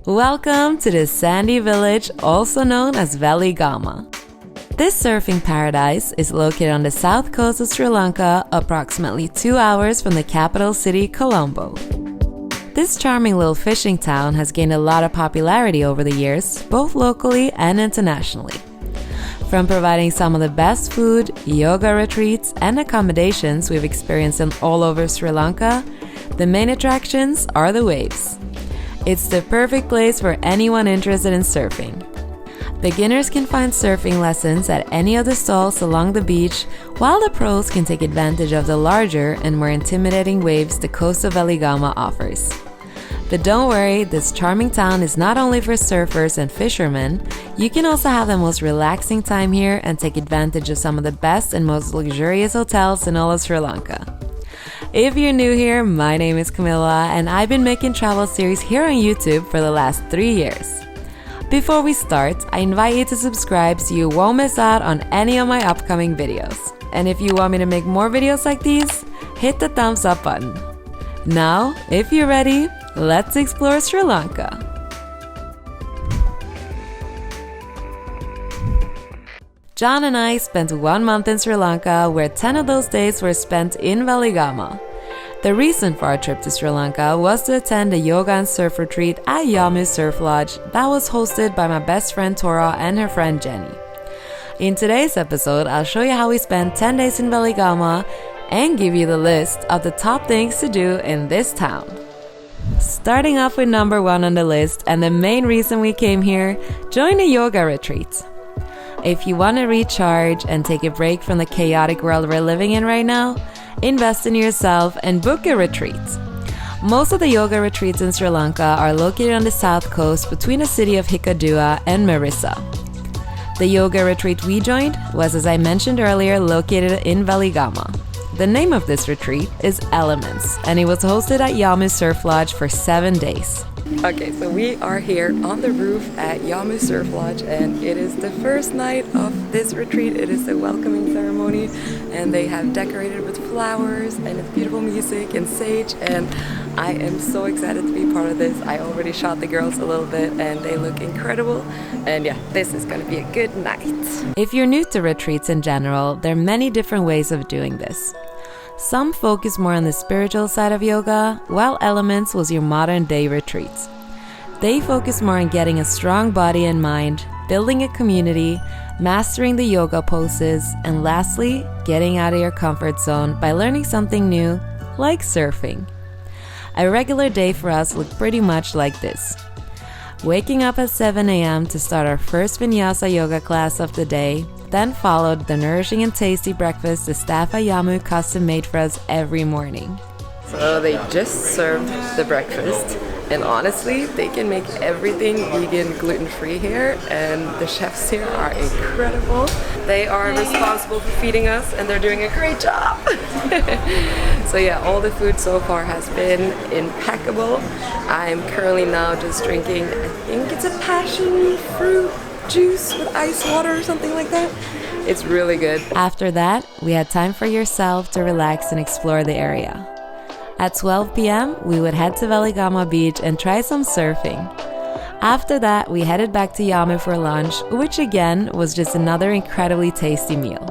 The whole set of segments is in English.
Welcome to the sandy village, also known as Weligama. This surfing paradise is located on the south coast of Sri Lanka, approximately 2 hours from the capital city, Colombo. This charming little fishing town has gained a lot of popularity over the years, both locally and internationally. From providing some of the best food, yoga retreats, and accommodations we've experienced all over Sri Lanka, the main attractions are the waves. It's the perfect place for anyone interested in surfing. Beginners can find surfing lessons at any of the stalls along the beach, while the pros can take advantage of the larger and more intimidating waves the coast of Weligama offers. But don't worry, this charming town is not only for surfers and fishermen. You can also have the most relaxing time here and take advantage of some of the best and most luxurious hotels in all of Sri Lanka. If you're new here, my name is Camilla and I've been making travel series here on YouTube for the last 3 years. Before we start, I invite you to subscribe so you won't miss out on any of my upcoming videos. And if you want me to make more videos like these, hit the thumbs up button. Now, if you're ready, let's explore Sri Lanka. Jon and I spent 1 month in Sri Lanka, where 10 of those days were spent in Weligama. The reason for our trip to Sri Lanka was to attend a yoga and surf retreat at Jamu Surf Lodge that was hosted by my best friend Tora and her friend Jenny. In today's episode, I'll show you how we spent 10 days in Weligama and give you the list of the top things to do in this town. Starting off with number 1 on the list, and the main reason we came here, join a yoga retreat. If you want to recharge and take a break from the chaotic world we're living in right now, invest in yourself and book a retreat. Most of the yoga retreats in Sri Lanka are located on the south coast between the city of Hikkaduwa and Marissa. The yoga retreat we joined was, as I mentioned earlier, located in Weligama. The name of this retreat is Elements, and it was hosted at Jamu Surf Lodge for 7 days. Okay, so we are here on the roof at Jamu Surf Lodge, and it is the first night of this retreat. It is the welcoming ceremony, and they have decorated with flowers, and it's beautiful music and sage, and I am so excited to be part of this. I already shot the girls a little bit, and they look incredible, and yeah, this is gonna be a good night. If you're new to retreats in general, there are many different ways of doing this. Some focus more on the spiritual side of yoga, while Elements was your modern day retreat. They focus more on getting a strong body and mind, building a community, mastering the yoga poses, and lastly, getting out of your comfort zone by learning something new, like surfing. A regular day for us looked pretty much like this. Waking up at 7 a.m. to start our first vinyasa yoga class of the day, then followed the nourishing and tasty breakfast the staff at Jamu custom made for us every morning. So they just served the breakfast, and honestly, they can make everything vegan, gluten-free here, and the chefs here are incredible. They are responsible for feeding us, and they're doing a great job. So yeah, all the food so far has been impeccable. I'm currently now just drinking, I think it's a passion fruit juice with ice water or something like that. It's really good. After that, we had time for yourself to relax and explore the area. At 12 p.m., we would head to Weligama Beach and try some surfing. After that, we headed back to Jamu for lunch, which again was just another incredibly tasty meal.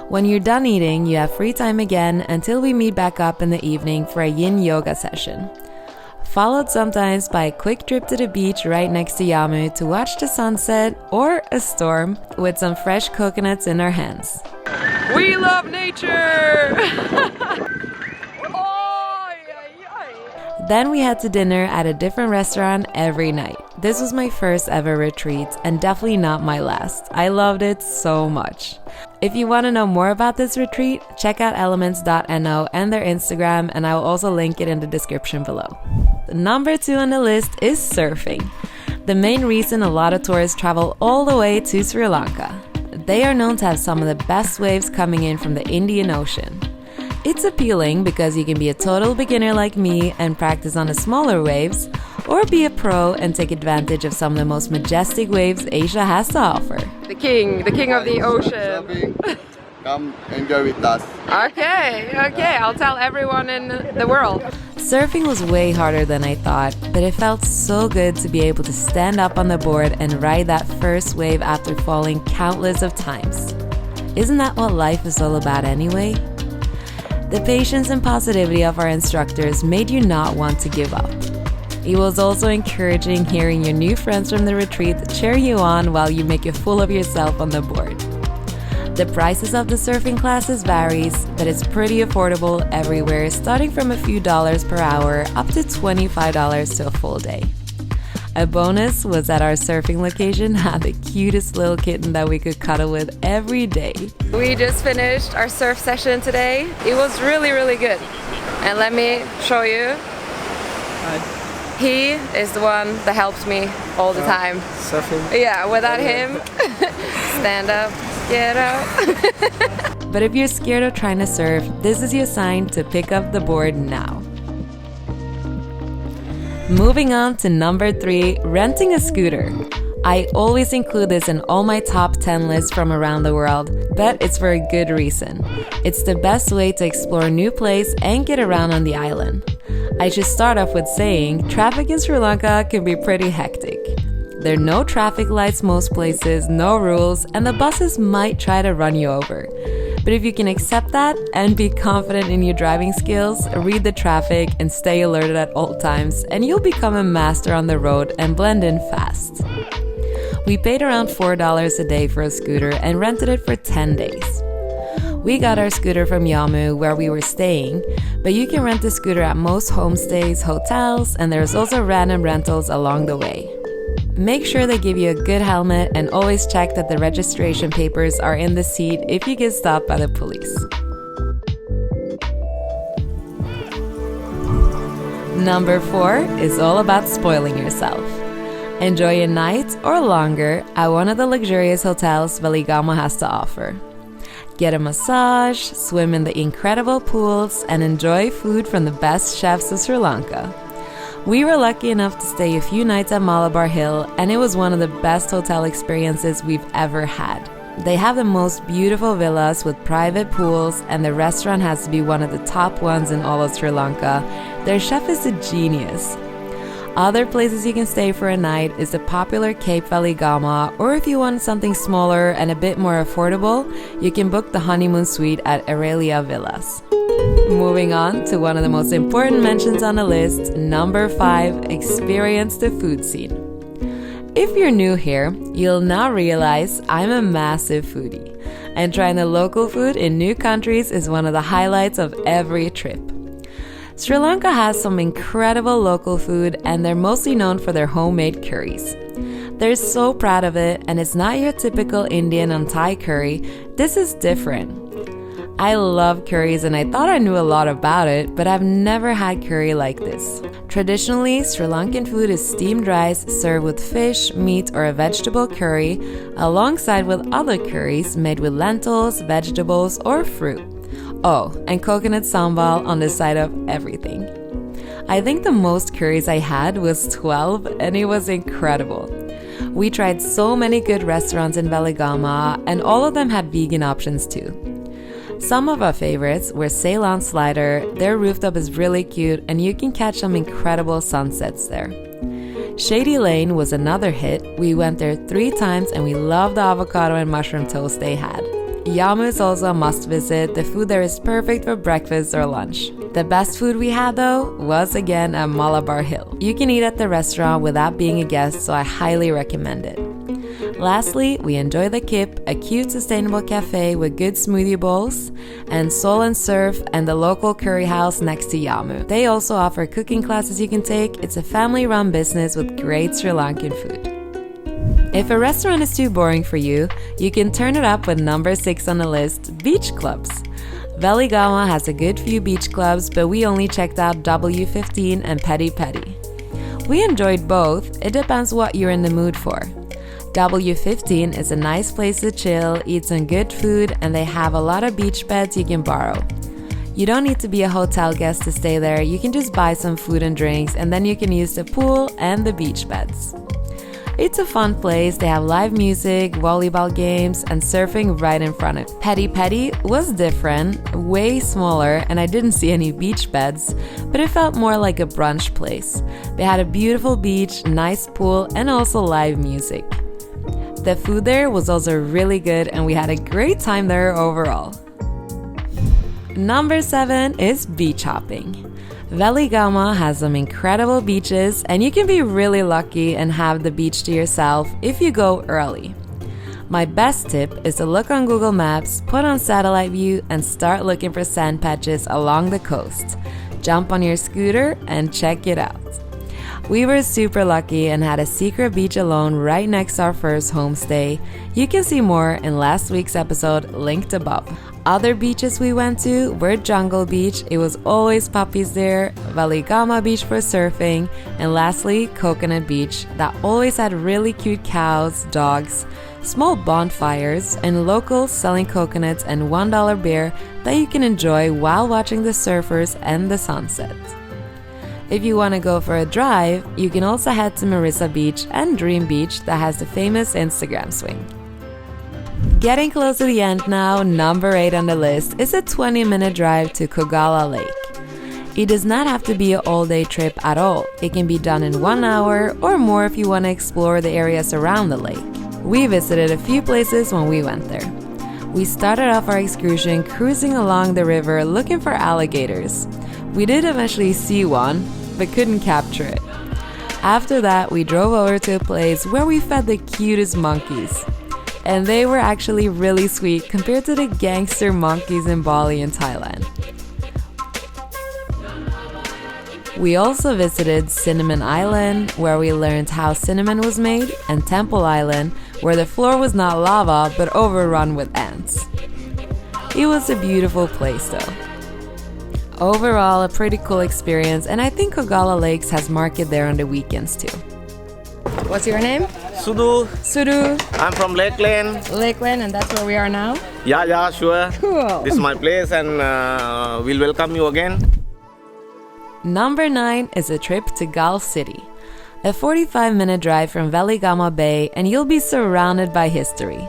When you're done eating, you have free time again until we meet back up in the evening for a yin yoga session. Followed sometimes by a quick trip to the beach right next to Jamu to watch the sunset or a storm with some fresh coconuts in our hands. We love nature! Then we had to dinner at a different restaurant every night. This was my first ever retreat and definitely not my last. I loved it so much. If you want to know more about this retreat, check out elements.no and their Instagram, and I will also link it in the description below. Number 2 on the list is surfing. The main reason a lot of tourists travel all the way to Sri Lanka. They are known to have some of the best waves coming in from the Indian Ocean. It's appealing because you can be a total beginner like me and practice on the smaller waves, or be a pro and take advantage of some of the most majestic waves Asia has to offer. The king of the ocean. Come enjoy with us. Okay, I'll tell everyone in the world. Surfing was way harder than I thought, but it felt so good to be able to stand up on the board and ride that first wave after falling countless of times. Isn't that what life is all about anyway? The patience and positivity of our instructors made you not want to give up. It was also encouraging hearing your new friends from the retreat cheer you on while you make a fool of yourself on the board. The prices of the surfing classes varies, but it's pretty affordable everywhere, starting from a few dollars per hour up to $25 to a full day. A bonus was that our surfing location had the cutest little kitten that we could cuddle with every day. We just finished our surf session today. It was really, really good. And let me show you. He is the one that helps me all the time. Surfing? Yeah, without him, stand up, get out. But if you're scared of trying to surf, this is your sign to pick up the board now. Moving on to number 3, renting a scooter. I always include this in all my top 10 lists from around the world, but it's for a good reason. It's the best way to explore a new place and get around on the island. I should start off with saying traffic in Sri Lanka can be pretty hectic. There are no traffic lights most places, no rules, and the buses might try to run you over. But if you can accept that and be confident in your driving skills, read the traffic and stay alerted at all times, and you'll become a master on the road and blend in fast. We paid around $4 a day for a scooter and rented it for 10 days. We got our scooter from Jamu, where we were staying, but you can rent a scooter at most homestays, hotels, and there's also random rentals along the way. Make sure they give you a good helmet and always check that the registration papers are in the seat if you get stopped by the police. Number 4 is all about spoiling yourself. Enjoy a night or longer at one of the luxurious hotels Weligama has to offer. Get a massage, swim in the incredible pools, and enjoy food from the best chefs of Sri Lanka. We were lucky enough to stay a few nights at Malabar Hill, and it was one of the best hotel experiences we've ever had. They have the most beautiful villas with private pools, and the restaurant has to be one of the top ones in all of Sri Lanka. Their chef is a genius. Other places you can stay for a night is the popular Cape Weligama, or if you want something smaller and a bit more affordable, you can book the honeymoon suite at Aurelia Villas. Moving on to one of the most important mentions on the list, number 5, experience the food scene. If you're new here, you'll now realize I'm a massive foodie, and trying the local food in new countries is one of the highlights of every trip. Sri Lanka has some incredible local food, and they're mostly known for their homemade curries. They're so proud of it, and it's not your typical Indian and Thai curry. This is different. I love curries, and I thought I knew a lot about it, but I've never had curry like this. Traditionally, Sri Lankan food is steamed rice served with fish, meat, or a vegetable curry, alongside with other curries made with lentils, vegetables, or fruit. Oh, and coconut sambal on the side of everything. I think the most curries I had was 12, and it was incredible. We tried so many good restaurants in Weligama, and all of them had vegan options too. Some of our favorites were Ceylon Slider. Their rooftop is really cute, and you can catch some incredible sunsets there. Shady Lane was another hit. We went there 3 times, and we loved the avocado and mushroom toast they had. Jamu is also a must visit. The food there is perfect for breakfast or lunch. The best food we had though was again at Malabar Hill. You can eat at the restaurant without being a guest, so I highly recommend it. Lastly, we enjoy the Kip, a cute sustainable cafe with good smoothie bowls, and Soul and Surf and the local curry house next to Jamu. They also offer cooking classes you can take. It's a family-run business with great Sri Lankan food. If a restaurant is too boring for you, you can turn it up with number 6 on the list, beach clubs. Weligama has a good few beach clubs, but we only checked out W15 and Petty Petty. We enjoyed both. It depends what you're in the mood for. W15 is a nice place to chill, eat some good food, and they have a lot of beach beds you can borrow. You don't need to be a hotel guest to stay there. You can just buy some food and drinks, and then you can use the pool and the beach beds. It's a fun place. They have live music, volleyball games, and surfing right in front of it. Peti Peti was different, way smaller, and I didn't see any beach beds, but it felt more like a brunch place. They had a beautiful beach, nice pool, and also live music. The food there was also really good, and we had a great time there overall. Number 7 is beach hopping. Weligama has some incredible beaches, and you can be really lucky and have the beach to yourself if you go early. My best tip is to look on Google Maps, put on satellite view, and start looking for sand patches along the coast. Jump on your scooter and check it out. We were super lucky and had a secret beach alone right next to our first homestay. You can see more in last week's episode linked above. Other beaches we went to were Jungle Beach, it was always puppies there, Weligama Beach for surfing, and lastly Coconut Beach that always had really cute cows, dogs, small bonfires, and locals selling coconuts and $1 beer that you can enjoy while watching the surfers and the sunset. If you want to go for a drive, you can also head to Marissa Beach and Dream Beach that has the famous Instagram swing. Getting close to the end now, number 8 on the list is a 20-minute drive to Koggala Lake. It does not have to be an all-day trip at all. It can be done in 1 hour or more if you want to explore the areas around the lake. We visited a few places when we went there. We started off our excursion cruising along the river looking for alligators. We did eventually see one, but couldn't capture it. After that, we drove over to a place where we fed the cutest monkeys. And they were actually really sweet compared to the gangster monkeys in Bali and Thailand. We also visited Cinnamon Island, where we learned how cinnamon was made, and Temple Island, where the floor was not lava but overrun with ants. It was a beautiful place though. Overall, a pretty cool experience, and I think Koggala Lakes has market there on the weekends too. What's your name? Sudu. Sudu. I'm from Lakeland. Lakeland, and that's where we are now? Yeah, sure. Cool. This is my place, and we'll welcome you again. Number 9 is a trip to Galle City. A 45-minute drive from Weligama Bay, and you'll be surrounded by history.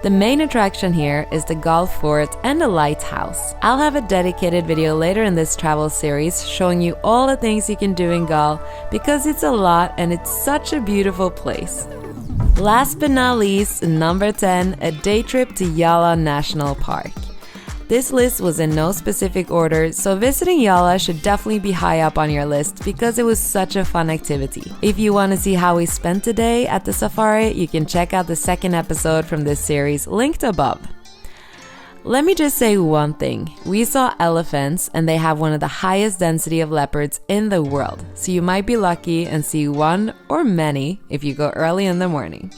The main attraction here is the Galle Fort and the lighthouse. I'll have a dedicated video later in this travel series showing you all the things you can do in Galle because it's a lot and it's such a beautiful place. Last but not least, number 10, a day trip to Yala National Park. This list was in no specific order, so visiting Yala should definitely be high up on your list because it was such a fun activity. If you want to see how we spent the day at the safari, you can check out the second episode from this series linked above. Let me just say one thing. We saw elephants and they have one of the highest density of leopards in the world, so you might be lucky and see one or many if you go early in the morning.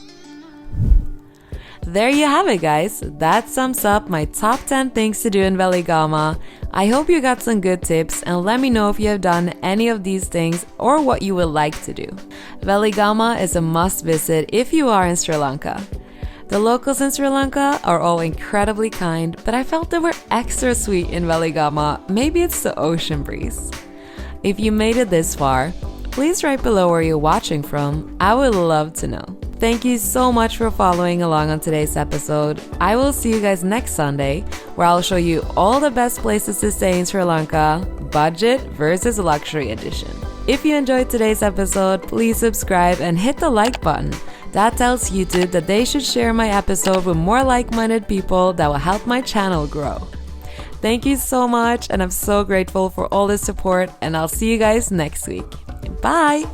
There you have it, guys. That sums up my top 10 things to do in Weligama. I hope you got some good tips and let me know if you have done any of these things or what you would like to do. Weligama is a must visit if you are in Sri Lanka. The locals in Sri Lanka are all incredibly kind, but I felt they were extra sweet in Weligama. Maybe it's the ocean breeze. If you made it this far, please write below where you're watching from. I would love to know. Thank you so much for following along on today's episode. I will see you guys next Sunday, where I'll show you all the best places to stay in Sri Lanka, budget versus luxury edition. If you enjoyed today's episode, please subscribe and hit the like button. That tells YouTube that they should share my episode with more like-minded people that will help my channel grow. Thank you so much, and I'm so grateful for all the support, and I'll see you guys next week. Bye!